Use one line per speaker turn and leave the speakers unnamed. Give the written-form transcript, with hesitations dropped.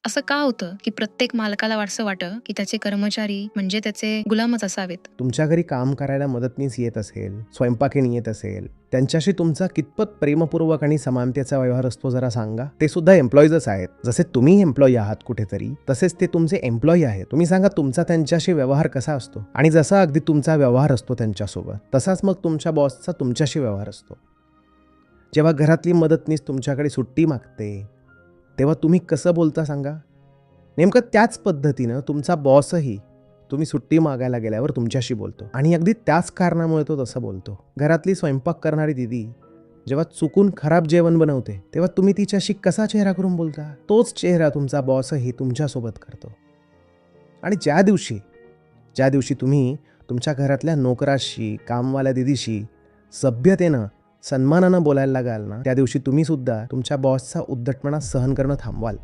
असं का होतं की प्रत्येक मालकाला असं वाटतं की त्याचे कर्मचारी म्हणजे त्याचे गुलामच असावेत?
तुमच्या घरी काम करायला मदतनीस येत असेल, स्वयंपाकीण येत असेल, त्यांच्याशी तुमचा कितपत प्रेमपूर्वक आणि समानतेचा व्यवहार असतो जरा सांगा? ते सुद्धा एम्प्लॉईजच आहेत. जसे तुम्ही एम्प्लॉई आहात कुठेतरी, तसेच ते तुमचे एम्प्लॉई आहेत. तुम्ही सांगा तुमचा त्यांच्याशी व्यवहार कसा असतो? आणि जसा अगदी तुमचा व्यवहार असतो त्यांच्यासोबत, तसाच मग तुमच्या बॉसचा तुमच्याशी व्यवहार असतो. जेव्हा घरातली मदतनीस तुमच्याकडे सुट्टी मागते, तेव्हा तुम्ही कसं बोलता सांगा? नेमकं त्याच पद्धतीनं तुमचा बॉसही तुम्ही सुट्टी मागायला गेल्यावर तुमच्याशी बोलतो आणि अगदी त्याच कारणामुळे तो तसं बोलतो. घरातली स्वयंपाक करणारी दीदी जेव्हा चुकून खराब जेवण बनवते, तेव्हा तुम्ही तिच्याशी कसा चेहरा करून बोलता? तोच चेहरा तुमचा बॉसही तुमच्यासोबत करतो. आणि ज्या दिवशी तुम्ही तुमच्या घरातल्या नोकराशी, कामवाल्या दीदीशी सभ्यतेनं, सन्मानानं बोलायला लागाल ना, त्या दिवशी तुम्ही सुद्धा तुमच्या बॉसचा उद्धटपणा सहन करणं थांबवाल.